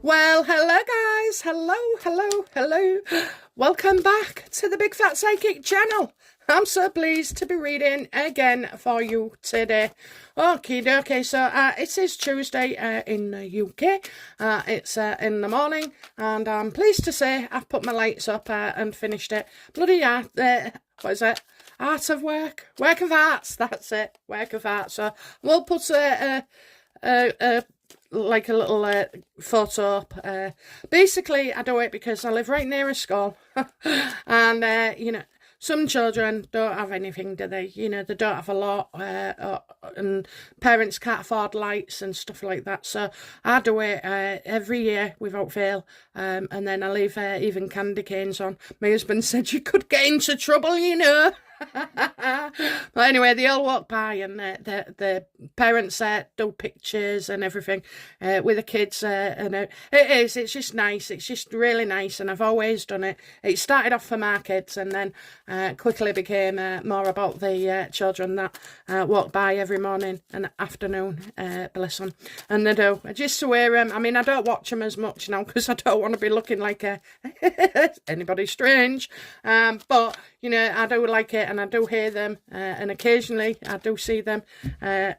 Well, hello guys. Hello. Welcome back to the Big Fat Psychic channel. I'm so pleased to be reading again for you today. Okay, so it is Tuesday in the UK. It's in the morning, and I'm pleased to say I've put my lights up and finished it. Bloody what is it? Art of Work? Work of Arts, that's it. Work of Art. So we'll put like a little photo up. Basically, I do it because I live right near a school, and some children don't have anything, do they? They don't have a lot, and parents can't afford lights and stuff like that. So I do it every year without fail, and then I leave even candy canes on. My husband said you could get into trouble. But anyway, they all walk by, and the parents do pictures and everything with the kids, and it's just nice. It's just really nice, and I've always done it. It started off for my kids, and then quickly became more about the children that walk by every morning and afternoon, bless them. And they do, just to wear them. I mean, I don't watch them as much now because I don't want to be looking like anybody strange, but I do like it, and I do hear them, and occasionally I do see them, and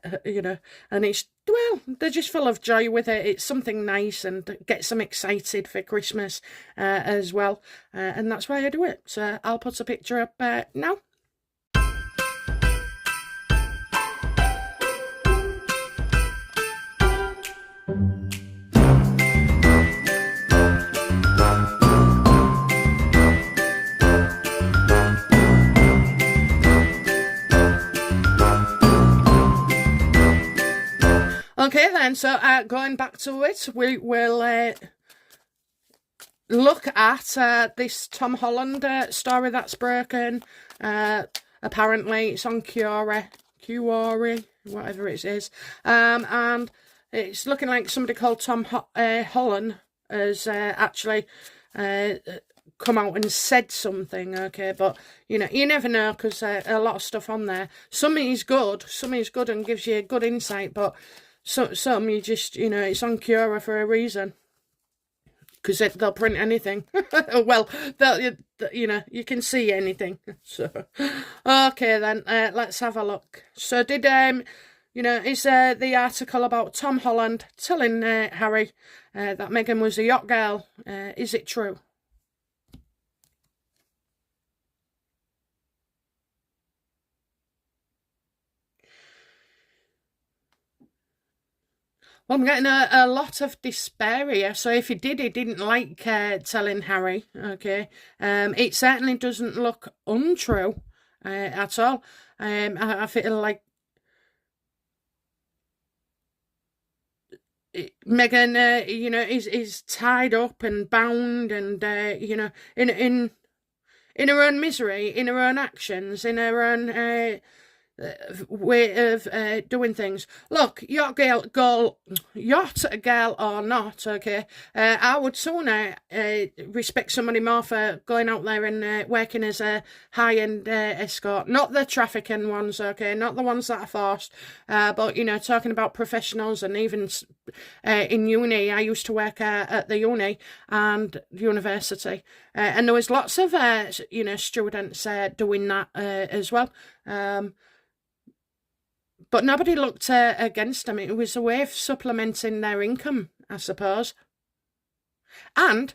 it's, well, they're just full of joy with it. It's something nice and gets them excited for Christmas as well, and that's why I do it. So I'll put a picture up now. Okay then, so going back to it, we will look at this Tom Holland story that's broken. Apparently it's on Quora, whatever it is. And it's looking like somebody called Tom Holland has actually come out and said something, okay? But, you never know, because a lot of stuff on there. Some is good and gives you good insight, but some you just, it's on Quora for a reason, because they'll print anything. Well, you can see anything. So, okay then, let's have a look. So is the article about Tom Holland telling Harry that Meghan was a yacht girl, is it true? Well, I'm getting a lot of despair here. So if he didn't like telling Harry, okay, it certainly doesn't look untrue at all. I feel like Meghan, is tied up and bound, and in her own misery, in her own actions, in her own way of doing things. Look, yacht girl or not, okay, I would sooner respect somebody more for going out there and working as a high-end escort, not the trafficking ones, okay, not the ones that are forced, but talking about professionals. And even in uni, I used to work at the uni and university, and there was lots of students doing that as well. But nobody looked against them. It was a way of supplementing their income, I suppose. And,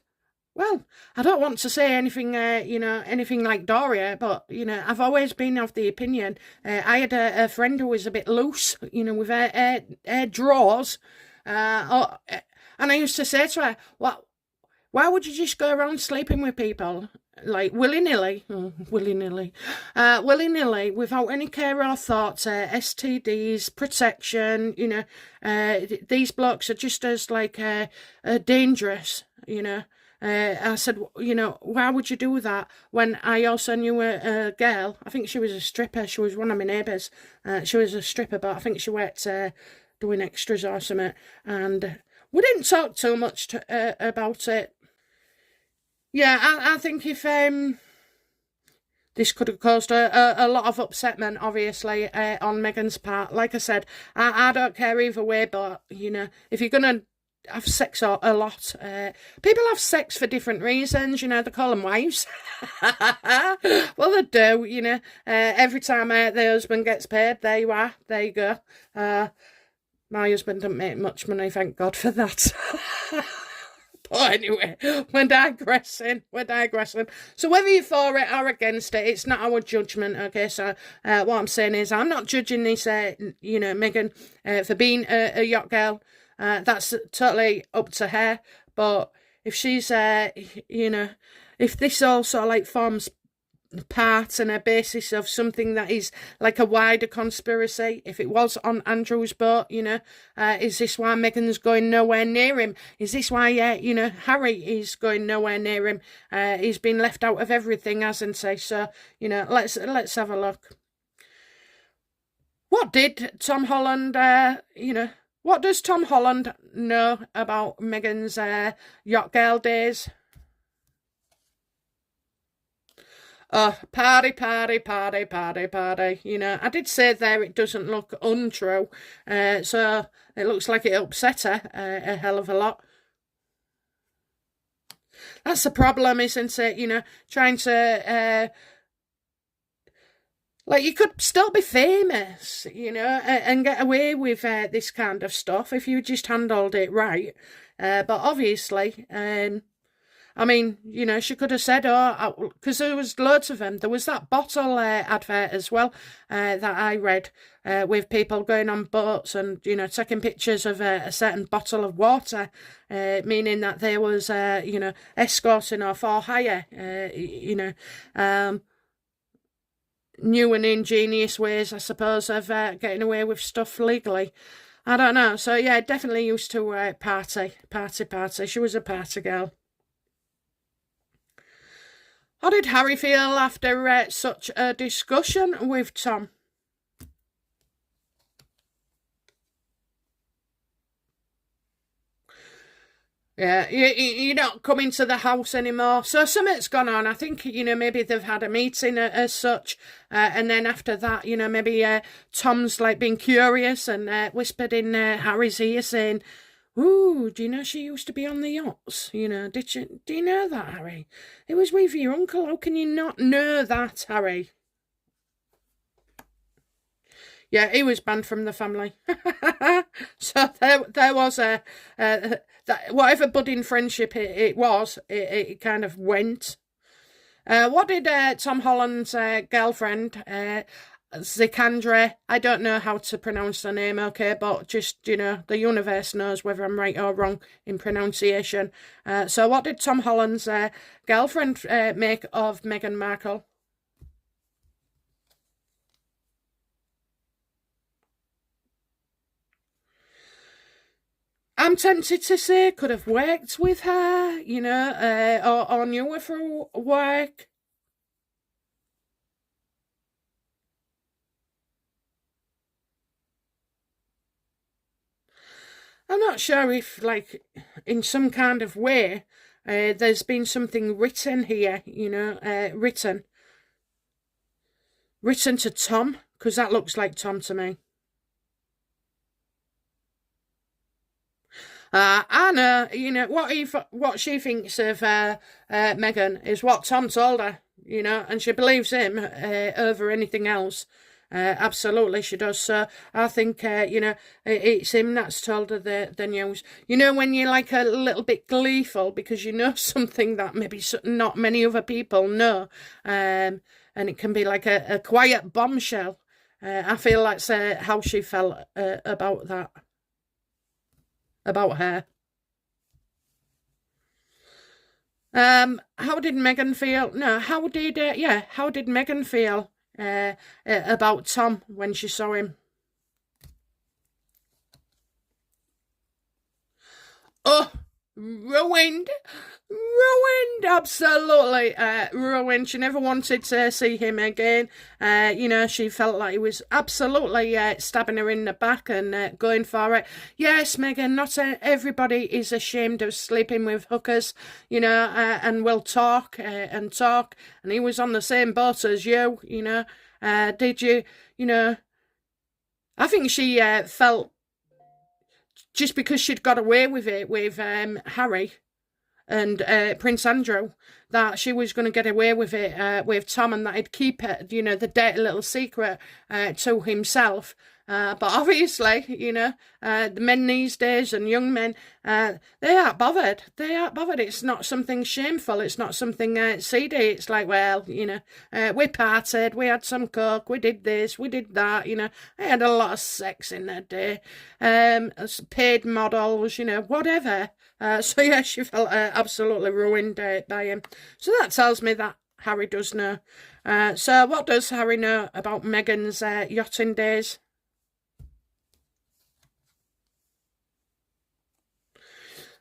well, I don't want to say anything, anything like Doria, but, I've always been of the opinion. I had a friend who was a bit loose, with her drawers. And I used to say to her, why would you just go around sleeping with people, like willy-nilly, without any care or thought, STDs, protection, these blokes are just as, dangerous, I said, why would you do that when I also knew a girl? I think she was a stripper. She was one of my neighbours. She was a stripper, but I think she worked doing extras or something, and we didn't talk too much about it. Yeah, I think if this could have caused a lot of upsetment, obviously, on Meghan's part. Like I said, I don't care either way, but, if you're going to have sex a lot. People have sex for different reasons, they call them wives. Well, they do, every time the husband gets paid, there you are, there you go. My husband doesn't make much money, thank God for that. But anyway, we're digressing. So whether you're for it or against it, it's not our judgment, okay? So what I'm saying is I'm not judging this, Meghan, for being a yacht girl. That's totally up to her. But if she's, if this also like forms part and a basis of something that is like a wider conspiracy, if it was on Andrew's boat, is this why Meghan's going nowhere near him? Is this why, Harry is going nowhere near him? He's been left out of everything, hasn't he? So, let's have a look. What did Tom Holland, what does Tom Holland know about Meghan's yacht girl days? Oh, party. I did say there it doesn't look untrue. So it looks like it upset her a hell of a lot. That's the problem, isn't it? Trying to... you could still be famous, and get away with this kind of stuff if you just handled it right. But obviously... I mean, she could have said, because there was loads of them. There was that bottle advert as well that I read with people going on boats and, taking pictures of a certain bottle of water, meaning that there was, escorting or for hire, new and ingenious ways, I suppose, of getting away with stuff legally. I don't know. So, yeah, definitely used to party. She was a party girl. How did Harry feel after such a discussion with Tom? Yeah, you're not coming to the house anymore. So something's gone on. I think, maybe they've had a meeting as such. And then after that, maybe Tom's like been curious and whispered in Harry's ear saying, "Ooh, do you know she used to be on the yachts? Do you know that, Harry? It was with your uncle. How can you not know that, Harry?" Yeah, he was banned from the family. So there was that whatever budding friendship it was, it kind of went. What did Tom Holland's girlfriend, Zikandra, I don't know how to pronounce the name, okay, but just, the universe knows whether I'm right or wrong in pronunciation. So what did Tom Holland's girlfriend make of Meghan Markle? I'm tempted to say could have worked with her, or knew her for work. I'm not sure if, in some kind of way, there's been something written here, written to Tom, because that looks like Tom to me. I know, what she thinks of Meghan is what Tom told her, and she believes him over anything else. Absolutely, she does. So I think, it's him that's told her the news. When you're like a little bit gleeful because you know something that maybe not many other people know, and it can be like a quiet bombshell. I feel that's how she felt about that. About her. How did Meghan feel? No, how did Meghan feel about Tom when she saw him? Oh, ruined, absolutely ruined. She never wanted to see him again. She felt like he was absolutely stabbing her in the back and going for it. Yes, Meghan, not everybody is ashamed of sleeping with hookers, and will talk and talk. And he was on the same boat as you, did you, I think she felt just because she'd got away with it with Harry and Prince Andrew, that she was going to get away with it with Tom, and that he'd keep it, the dirty little secret to himself. But obviously, the men these days and young men, they aren't bothered. They aren't bothered. It's not something shameful. It's not something seedy. It's like, well, we partied, we had some coke, we did this, we did that, I had a lot of sex in that day. Paid models, whatever. So yeah, she felt absolutely ruined by him. So that tells me that Harry does know. So what does Harry know about Meghan's yachting days?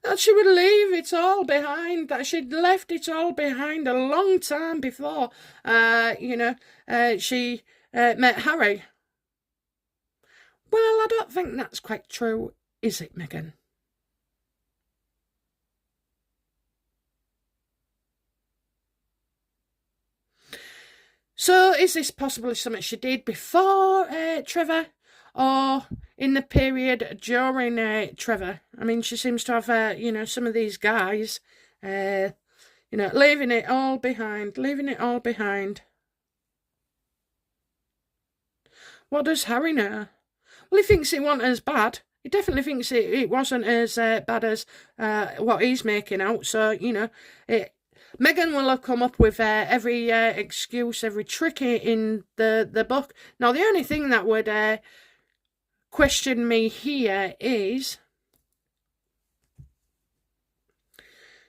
That she would leave it all behind, that she'd left it all behind a long time before, she met Harry. Well, I don't think that's quite true, is it, Meghan? So is this possibly something she did before Trevor, or in the period during Trevor? I mean, she seems to have, some of these guys, leaving it all behind, leaving it all behind. What does Harry know? Well, he thinks it wasn't as bad. He definitely thinks it wasn't as bad as what he's making out. So, Meghan will have come up with every excuse, every trick in the book. Now, the only thing that would question me here is,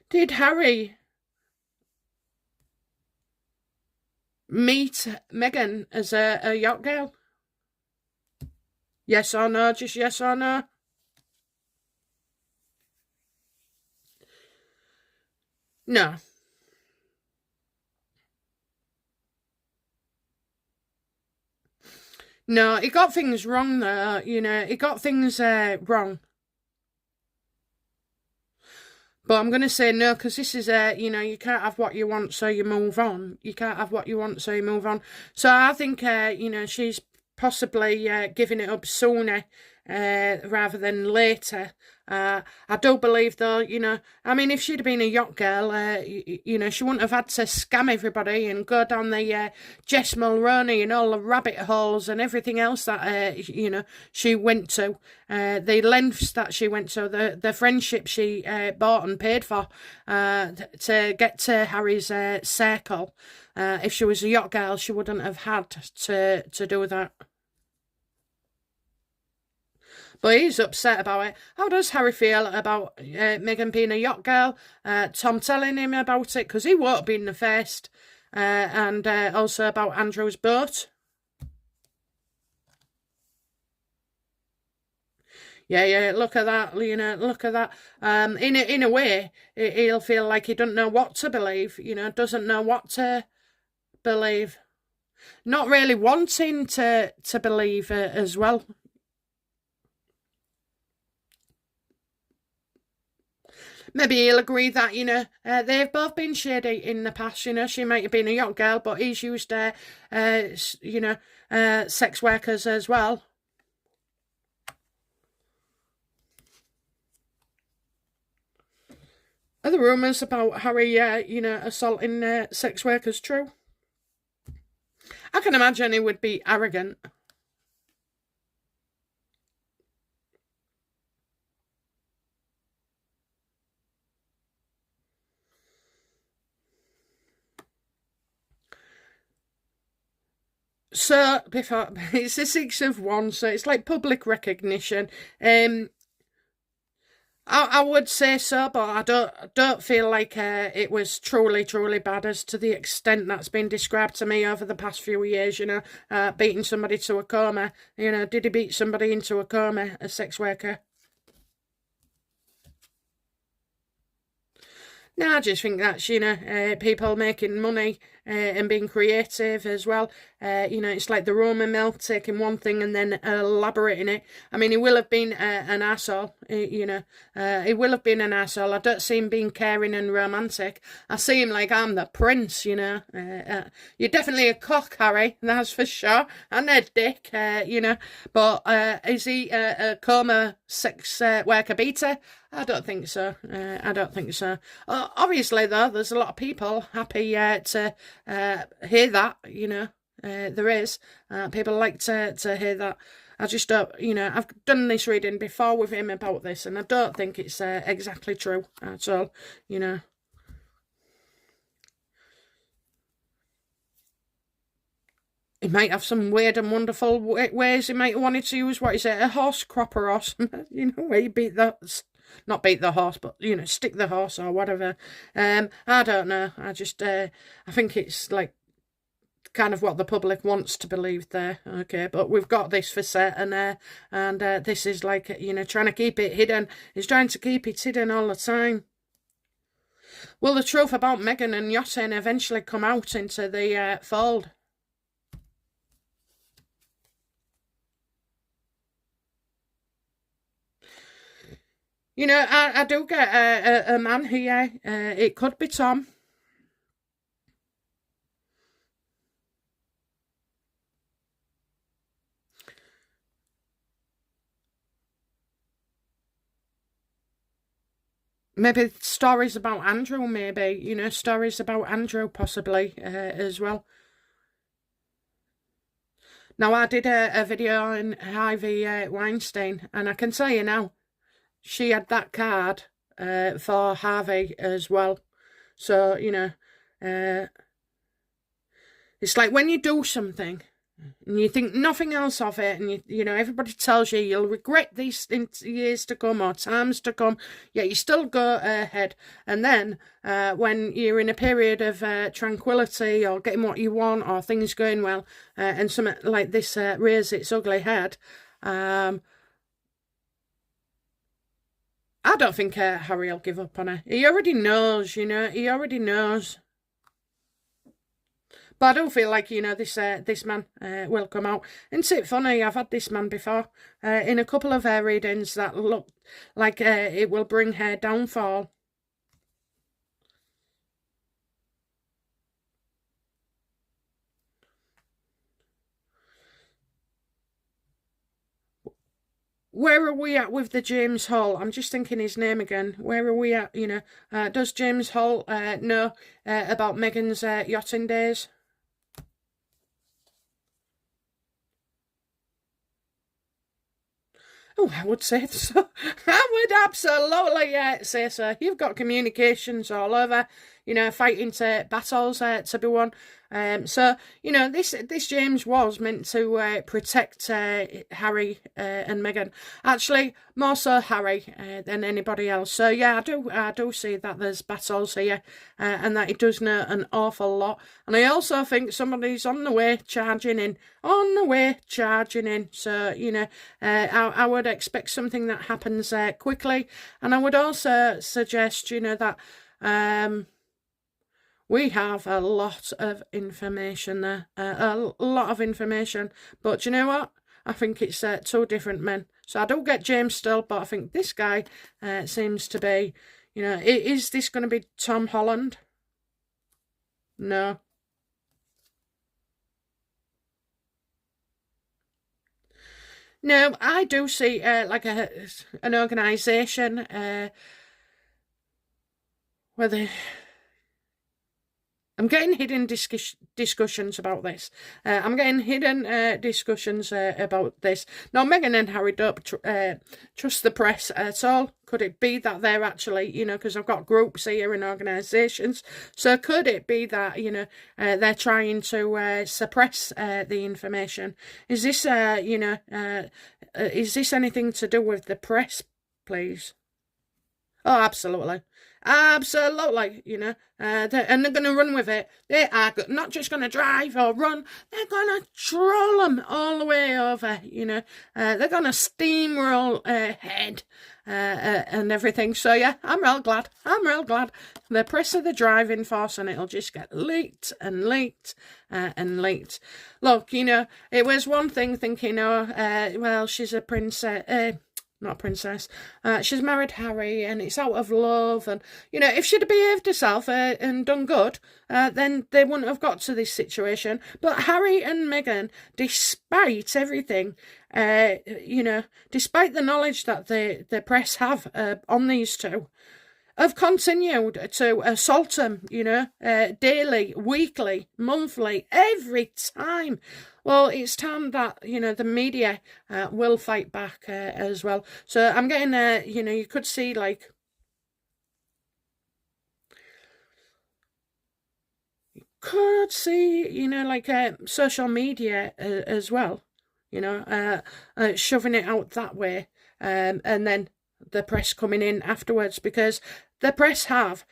did Harry meet Meghan as a yacht girl? Yes or no? Just yes or no? No. No, he got things wrong there, he got things wrong. But I'm going to say no, because this is you can't have what you want, so you move on. You can't have what you want, so you move on. So I think, she's possibly giving it up sooner rather than later. I do believe, though, if she'd have been a yacht girl, she wouldn't have had to scam everybody and go down the Jess Mulroney and all the rabbit holes and everything else that, she went to. The lengths that she went to, the friendship she bought and paid for to get to Harry's circle. If she was a yacht girl, she wouldn't have had to do that. But he's upset about it. How does Harry feel about Meghan being a yacht girl? Tom telling him about it, because he won't have been the first. And also about Andrew's boat. Yeah, look at that, look at that. In a way, he'll feel like he doesn't know what to believe, doesn't know what to believe. Not really wanting to believe as well. Maybe he'll agree that, they've both been shady in the past, she might have been a yacht girl, but he's used, sex workers as well. Are the rumours about Harry, assaulting sex workers true? I can imagine he would be arrogant. So before it's the 6 of 1, so it's like public recognition. I would say so, but I don't feel like it was truly bad as to the extent that's been described to me over the past few years. Beating somebody to a coma. Did he beat somebody into a coma, a sex worker? No, I just think that's, people making money and being creative as well. It's like the Roman milk, taking one thing and then elaborating it. I mean, he will have been an arsehole, he will have been an arsehole. I don't see him being caring and romantic. I see him like, I'm the prince, You're definitely a cock, Harry, that's for sure. And a dick, But is he a coma sex worker beater? I don't think so. I don't think so. Obviously, though, there's a lot of people happy to hear that, there is. People like to hear that. I just don't, I've done this reading before with him about this, and I don't think it's exactly true at all, He might have some weird and wonderful ways he might have wanted to use, what is it, a horse cropper or something, where you not beat the horse, but, stick the horse or whatever. I don't know. I just, I think it's like kind of what the public wants to believe there. Okay, but we've got this for set, and this is like, trying to keep it hidden. He's trying to keep it hidden all the time. Will the truth about Meghan and yachting eventually come out into the fold? I do get a man here. It could be Tom. Maybe stories about Andrew, maybe, stories about Andrew possibly as well. Now, I did a video on Harvey Weinstein, and I can tell you now, she had that card for Harvey as well. So, it's like when you do something and you think nothing else of it, and everybody tells you you'll regret these in years to come or times to come, yet you still go ahead. And then when you're in a period of tranquility or getting what you want or things going well, and something like this rears its ugly head, I don't think Harry will give up on her. He already knows, he already knows. But I do feel like, this man will come out. Isn't it funny? I've had this man before in a couple of readings that look like it will bring her downfall. Where are we at with the James Hall? I'm just thinking his name again. Where are we at? Does James Hall know about Meghan's yachting days? Oh, I would say so. I would absolutely say so. You've got communications all over, fighting to battles to be won. So this James was meant to protect Harry and Meghan. Actually, more so Harry than anybody else. So yeah, I do see that there's battles here, and that he does know an awful lot. And I also think somebody's on the way charging in. So I would expect something that happens quickly, and I would also suggest that. We have a lot of information there, a lot of information. But you know what? I think it's two different men. So I don't get James still, but I think this guy seems to be, is this going to be Tom Holland? No. No, I do see like an organisation where they I'm getting hidden discussions about this. I'm getting hidden discussions about this. Now, Meghan and Harry don't trust the press at all. Could it be that they're actually, because I've got groups here and organisations, so could it be that, they're trying to suppress the information? Is this, is this anything to do with the press, please? Oh, absolutely. Absolutely, and they're going to run with it. They are not just going to drive or run, they're going to troll them all the way over, they're going to steamroll ahead and everything. So, yeah, I'm real glad. The press of the driving force, and it'll just get leaked and leaked and leaked. Look, it was one thing thinking, well, she's a princess. Not a princess. She's married Harry, and it's out of love. And if she'd have behaved herself and done good, then they wouldn't have got to this situation. But Harry and Meghan, despite everything, despite the knowledge that the press have on these two, have continued to assault them, daily, weekly, monthly, every time. Well, it's time that, the media will fight back as well. So I'm getting, you could see, like, social media as well, shoving it out that way. And then the press coming in afterwards, because the press have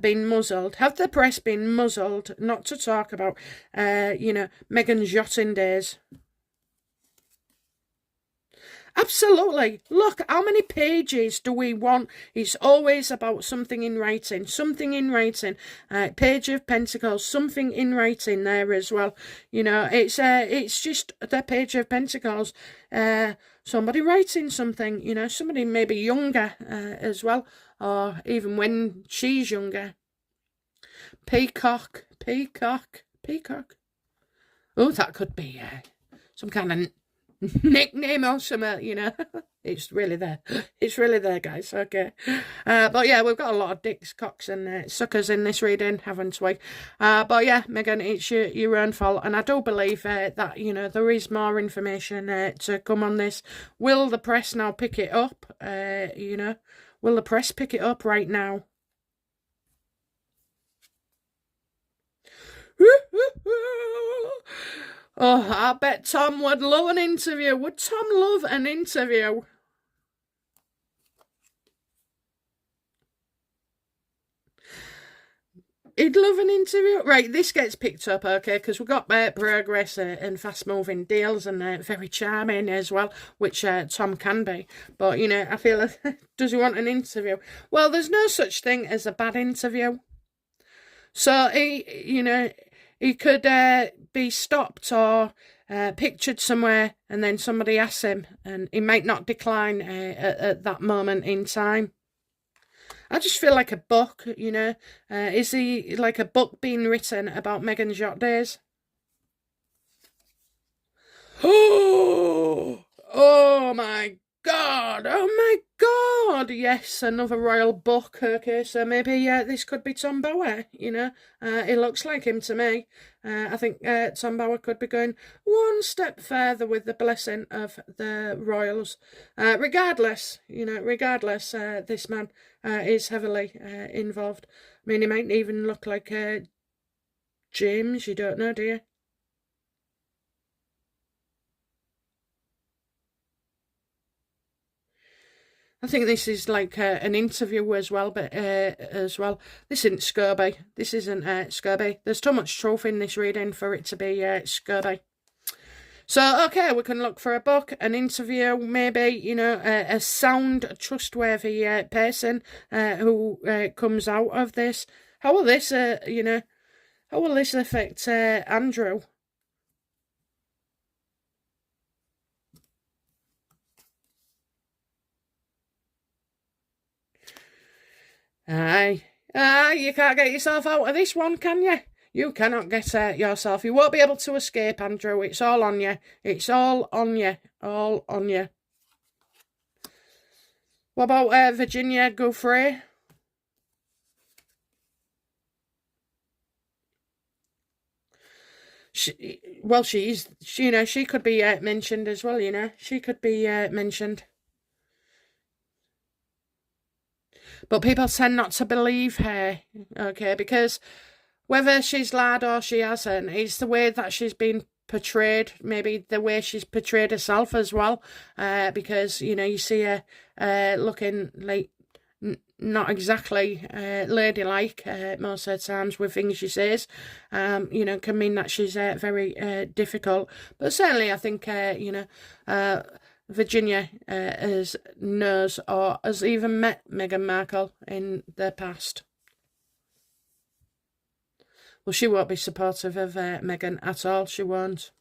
been muzzled. Have the press been muzzled not to talk about, Meghan's yachting days? Absolutely. Look, how many pages do we want? It's always about something in writing. Page of Pentacles, something in writing there as well. It's just the Page of Pentacles. Somebody writing something, somebody maybe younger as well, or even when she's younger. Peacock. Oh, that could be some kind of nickname or something, It's really there, guys. Okay. But yeah, we've got a lot of dicks, cocks and suckers in this reading, haven't we? But yeah, Meghan, it's your own fault, and I do believe that there is more information to come on this. Will the press now pick it up? Will the press pick it up right now? Oh, I bet Tom would love an interview. Would Tom love an interview? He'd love an interview. Right, this gets picked up, okay, because we've got progress and fast-moving deals and very charming as well, which Tom can be. But, I feel, does he want an interview? Well, there's no such thing as a bad interview. So, he could be stopped or pictured somewhere, and then somebody asks him, and he might not decline at that moment in time. I just feel like a book, is he like a book being written about Meghan's yacht days? Oh my God! Oh my God! Yes, another royal book. Okay, so maybe this could be Tom Bower. It looks like him to me. I think Tom Bower could be going one step further with the blessing of the royals. Regardless, this man is heavily involved. I mean, he might even look like James. You don't know, do you? I think this is like an interview as well, but this isn't Scurby. This isn't Scurby. There's too much truth in this reading for it to be Scurby. So, okay, we can look for a book, an interview, maybe, a sound, trustworthy person who comes out of this. How will this, how will this affect Andrew? Aye, you can't get yourself out of this one, can you? You cannot get yourself. You won't be able to escape, Andrew. It's all on you. It's all on you. All on you. What about Virginia Giuffre? She could be mentioned as well, She could be mentioned. But people tend not to believe her, okay, because whether she's lied or she hasn't, it's the way that she's been portrayed, maybe the way she's portrayed herself as well, because, you see her looking like not exactly ladylike most of the times with things she says. Can mean that she's very difficult. But certainly I think, Virginia knows or has even met Meghan Markle in the past. Well, she won't be supportive of Meghan at all. She won't.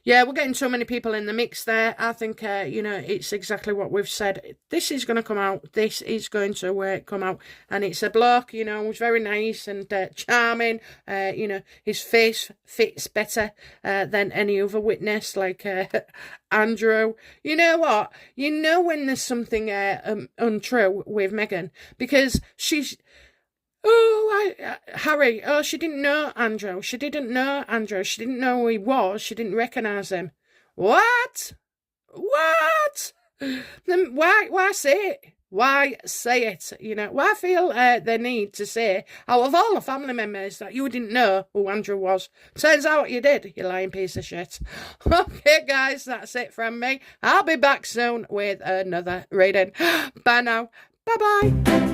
Yeah, we're getting so many people in the mix there. I think, it's exactly what we've said. This is going to come out. This is going to come out. And it's a bloke, who's very nice and charming. His face fits better than any other witness, like Andrew. You know what? You know when there's something untrue with Meghan, because she's... Harry, she didn't know Andrew. She didn't know Andrew. She didn't know who he was. She didn't recognise him. What? What? Then why say it? Why say it? Why feel the need to say, out of all the family members, that you didn't know who Andrew was? Turns out you did, you lying piece of shit. Okay, guys, that's it from me. I'll be back soon with another reading. Bye now. Bye-bye.